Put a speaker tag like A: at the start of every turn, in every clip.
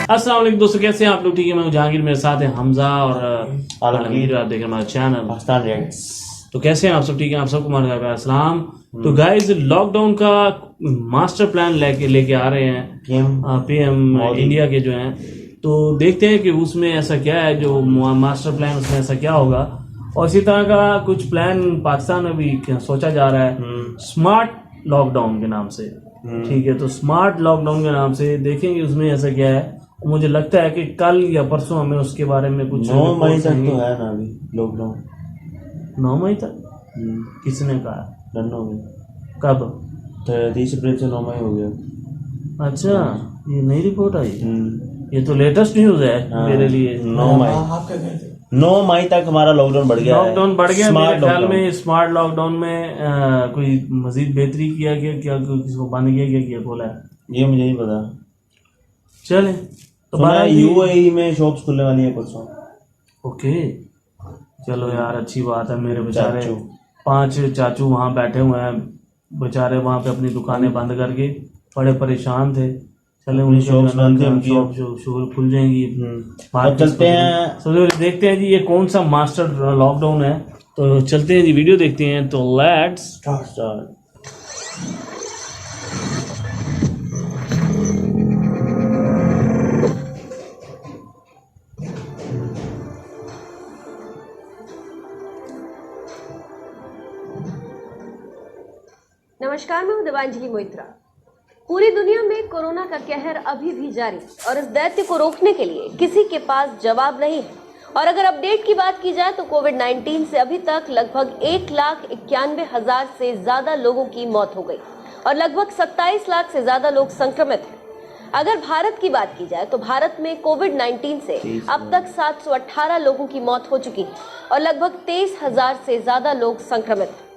A: अस्सलाम वालेकुम दोस्तों, कैसे हैं आप लोग? ठीक है, मैं हूं जहांगीर, मेरे साथ हैं हमजा और आलमगीर। आप देख रहे हैं हमारा चैनल। तो कैसे हैं आप सब? ठीक है, आप सबको हमारा अस्सलाम। तो गाइस, लॉकडाउन का मास्टर प्लान लेके आ रहे हैं पीएम इंडिया के जो हैं। तो देखते हैं कि उसमें ऐसा क्या है, जो मास्टर प्लान उसमें ऐसा क्या होगा। और इसी तरह का कुछ प्लान पाकिस्तान में भी सोचा जा रहा है स्मार्ट लॉकडाउन के नाम से। ठीक है, तो स्मार्ट लॉकडाउन के नाम से देखेंगे उसमें ऐसा क्या है। मुझे लगता है कि कल या परसों हमें उसके बारे में कुछ
B: 9 मई तक तो है ना अभी लॉकडाउन।
A: 9 मई तक किसने कहा?
B: लखनऊ में
A: कब?
B: 30 अप्रैल से 9 मई हो गया।
A: अच्छा, ये नई रिपोर्ट आई? ये तो लेटेस्ट न्यूज है मेरे लिए।
B: 9 मई तक हमारा लॉकडाउन बढ़ गया।
A: लॉकडाउन बढ़ गया मेरे ख्याल में। स्मार्ट लॉकडाउन में कोई मजीद बेहतरी किया गया क्या? किसको बंद किया गया, खोला है?
B: ये मुझे नहीं पता।
A: चले
B: तो यूएई में शॉप्स खुलने वाली है परसों।
A: ओके, चलो यार, अच्छी बात है। मेरे बेचारे 5 चाचू वहाँ बैठे हुए हैं, बेचारे वहाँ पे अपनी दुकानें बंद करके बड़े परेशान थे। चले उनकी शॉप खुल जाएंगी।
B: अब चलते हैं,
A: तो देखते हैं जी ये कौन सा मास्टर लॉकडाउन है। तो चलते हैं जी, वीडियो देखते हैं। तो लेट्स स्टार्ट।
C: नमस्कार, मैं हूं देवांजलि मोइत्रा। पूरी दुनिया में कोरोना का कहर अभी भी जारी और इस दैत्य को रोकने के लिए किसी के पास जवाब नहीं है। और अगर अपडेट की बात की जाए तो कोविड-19 से अभी तक लगभग 1,91,000 से ज्यादा लोगों की मौत हो गई और लगभग 27 लाख से ज्यादा लोग संक्रमित हैं। अगर भारत की बात की जाए तो भारत में कोविड-19 से अब तक 718 लोगों की मौत हो चुकी है और लगभग 23,000 से ज्यादा लोग संक्रमित हैं।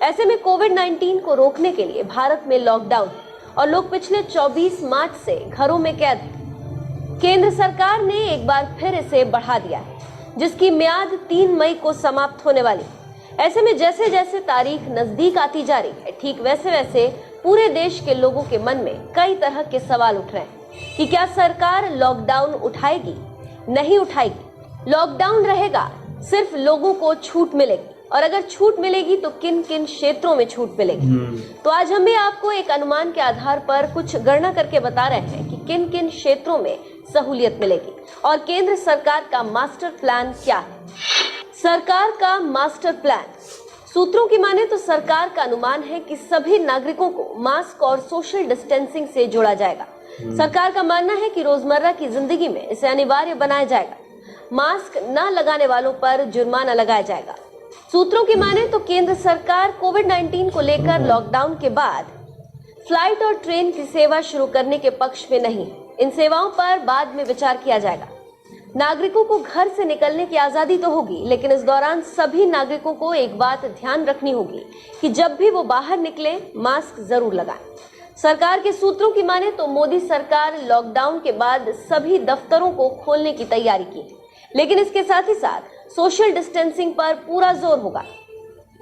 C: ऐसे में कोविड-19 को रोकने के लिए भारत में लॉकडाउन और लोग पिछले 24 मार्च से घरों में कैद हैं। केंद्र सरकार ने एक बार फिर इसे बढ़ा दिया है, जिसकी मियाद 3 मई को समाप्त होने वाली है। ऐसे में जैसे जैसे तारीख नजदीक आती जा रही है, ठीक वैसे वैसे पूरे देश के लोगों के मन में कई तरह के सवाल उठ रहे हैं कि क्या सरकार लॉकडाउन उठाएगी, नहीं उठाएगी। लॉकडाउन रहेगा, सिर्फ लोगों को छूट मिलेगी, और अगर छूट मिलेगी तो किन किन क्षेत्रों में छूट मिलेगी। तो आज हम भी आपको एक अनुमान के आधार पर कुछ गणना करके बता रहे हैं कि किन किन क्षेत्रों में सहूलियत मिलेगी और केंद्र सरकार का मास्टर प्लान क्या है। सरकार का मास्टर प्लान, सूत्रों की माने तो सरकार का अनुमान है कि सभी नागरिकों को मास्क और सोशल डिस्टेंसिंग से जोड़ा जाएगा। सरकार का मानना है कि रोजमर्रा की जिंदगी में इसे अनिवार्य बनाया जाएगा। मास्क न लगाने वालों पर जुर्माना लगाया जाएगा। सूत्रों की माने तो केंद्र सरकार कोविड-19 को लेकर लॉकडाउन के बाद फ्लाइट और ट्रेन की सेवा शुरू करने के पक्ष में नहीं है। इन सेवाओं पर बाद में विचार किया जाएगा। नागरिकों को घर से निकलने की आजादी तो होगी, लेकिन इस दौरान सभी नागरिकों को एक बात ध्यान रखनी होगी कि जब भी वो बाहर निकले मास्क जरूर लगाएं। सरकार के सूत्रों की माने तो मोदी सरकार लॉकडाउन के बाद सभी दफ्तरों को खोलने की तैयारी की है, लेकिन इसके साथ ही साथ सोशल डिस्टेंसिंग पर पूरा जोर होगा।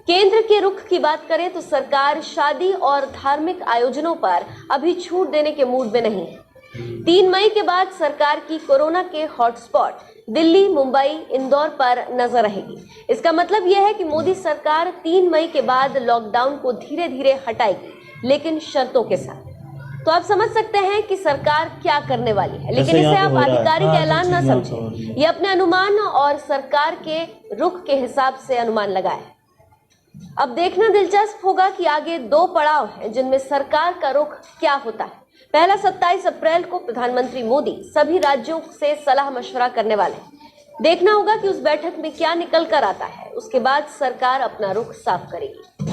C: केंद्र के रुख की बात करें तो सरकार शादी और धार्मिक आयोजनों पर अभी छूट देने के मूड में नहीं है। 3 मई के बाद सरकार की कोरोना के हॉटस्पॉट दिल्ली, मुंबई, इंदौर पर नजर रहेगी। इसका मतलब यह है कि मोदी सरकार 3 मई के बाद लॉकडाउन को धीरे धीरे हटाएगी, लेकिन शर्तों के साथ। तो आप समझ सकते हैं कि सरकार क्या करने वाली है, लेकिन इसे आप आधिकारिक ऐलान ना समझें। ये अपने अनुमान और सरकार के रुख के हिसाब से अनुमान लगाए। अब देखना दिलचस्प होगा कि आगे 2 पड़ाव हैं जिनमें सरकार का रुख क्या होता है। पहला 27 अप्रैल को प्रधानमंत्री मोदी सभी राज्यों से सलाह मशवरा करने वाले हैं। देखना होगा कि उस बैठक में क्या निकल कर आता है। उसके बाद सरकार अपना रुख साफ करेगी।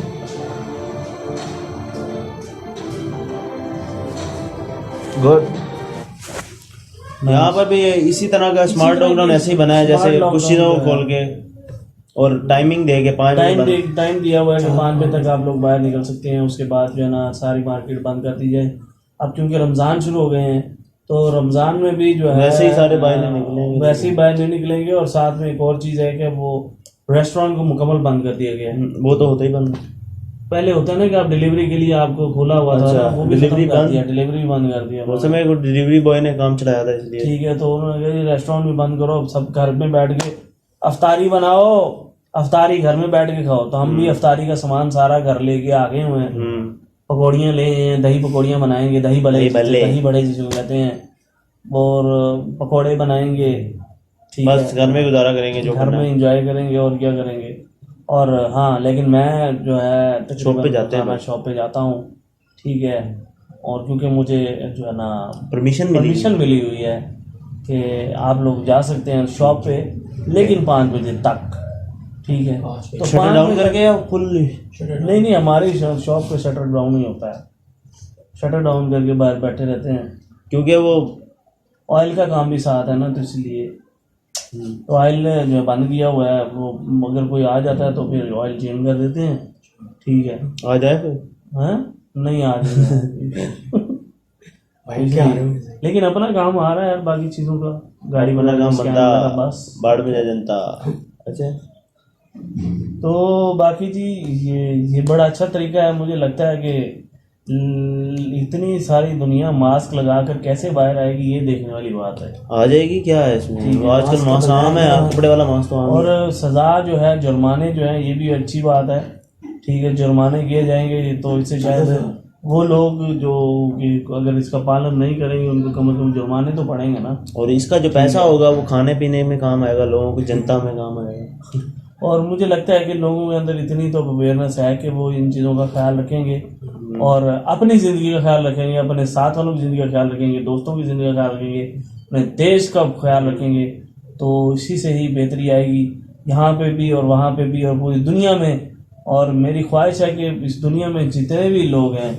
B: गुड। यहाँ पर भी इसी तरह का स्मार्ट लॉकडाउन ऐसे ही बनाया, जैसे कुछ चीजों को खोल के और टाइमिंग दे के 5 बजे
A: टाइम दिया हुआ है कि 5 बजे तक आप लोग बाहर निकल सकते हैं। उसके बाद जो है ना सारी मार्केट बंद कर दी जाए। अब क्योंकि रमजान शुरू हो गए हैं तो रमजान में भी जो है
B: वैसे ही सारे बाहर नहीं निकलेंगे,
A: वैसे ही बाहर नहीं निकलेंगे। और साथ में एक और चीज है कि वो रेस्टोरेंट को मुकम्मल बंद कर दिया गया है।
B: वो तो होता ही बंद।
A: पहले होता है ना कि आप डिलीवरी के लिए आपको खोला हुआ था
B: अच्छा,
A: ना, वो भी
B: डिलीवरी
A: खत्म कर
B: बंद?
A: दिया, डिलीवरी भी बंद कर दिया
B: उस समय एक डिलीवरी बॉय ने काम चलाया था इसलिए।
A: ठीक है, तो उन्होंने कहा रेस्टोरेंट भी बंद करो, सब घर में बैठ के अफ्तारी बनाओ, अफ्तारी घर में बैठ के खाओ। तो हम भी अफ्तारी का सामान सारा घर लेके आ गए हुए हैं। पकौड़ियाँ ले हैं, दही पकौड़ियाँ बनाएंगे, दही बड़े जिसको कहते हैं, और पकौड़े बनाएंगे। ठीक
B: बस घर में गुजारा करेंगे, जो
A: घर में एंजॉय करेंगे और क्या करेंगे। और हाँ, लेकिन मैं जो है
B: शॉप पे जाते हैं,
A: मैं शॉप पे जाता हूँ, ठीक है। और क्योंकि मुझे जो है ना
B: परमिशन
A: मिली हुई है कि आप लोग जा सकते हैं शॉप पे, लेकिन 5 बजे तक, ठीक है। तो
B: शटर डाउन करके या फुल?
A: नहीं, हमारी शॉप पे शटर डाउन ही होता है, शटर डाउन करके बाहर बैठे रहते हैं,
B: क्योंकि वो
A: ऑयल का काम भी साथ है ना, तो इसलिए तो ऑयल जो है बंद किया हुआ है। वो अगर कोई आ जाता है तो फिर ऑयल चेंज कर देते हैं, ठीक है।
B: आ जाए फिर?
A: हैं? नहीं आ लेकिन अपना काम आ रहा है यार, बाकी चीज़ों का गाड़ी
B: अपना
A: बना
B: काम बंदा
A: बस।
B: बाढ़ में जा जनता। अच्छा,
A: तो बाकी जी ये बड़ा अच्छा तरीका है, मुझे लगता है कि इतनी सारी दुनिया मास्क लगाकर कैसे बाहर आएगी, ये देखने वाली बात है।
B: आ जाएगी, क्या है इसमें, आजकल मास्क आम है, कपड़े वाला मास्क तो आम है।
A: और सज़ा जो है, जुर्माने जो है, ये भी अच्छी बात है, ठीक है। जुर्माने किए जाएंगे तो इससे शायद वो लोग जो कि अगर इसका पालन नहीं करेंगे, उनको कम से कम जुर्माने तो पड़ेंगे ना।
B: और इसका जो पैसा होगा वो खाने पीने में काम आएगा, लोगों को जनता में काम आएगा।
A: और मुझे लगता है कि लोगों के अंदर इतनी तो अवेयरनेस है कि वो इन चीज़ों का ख्याल रखेंगे और अपनी ज़िंदगी का ख्याल रखेंगे, अपने साथ वालों की ज़िंदगी का ख्याल रखेंगे, दोस्तों की ज़िंदगी का ख्याल रखेंगे, अपने देश का ख्याल रखेंगे, तो इसी से ही बेहतरी आएगी, यहाँ पे भी और वहाँ पे भी और पूरी दुनिया में। और मेरी ख्वाहिश है कि इस दुनिया में जितने भी लोग हैं,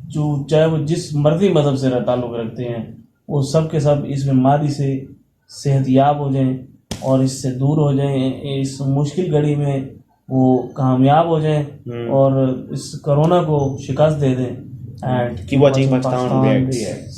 A: जो चाहे वो जिस मर्जी मज़हब से ताल्लुक़ रखते हैं, वो सब के सब इस बीमारी से सेहतयाब हो जाएं और इससे दूर हो जाएं, इस मुश्किल घड़ी में वो कामयाब हो जाएं और इस कोरोना को शिकस्त दे दें। And
B: keep watching Pakistan reacts.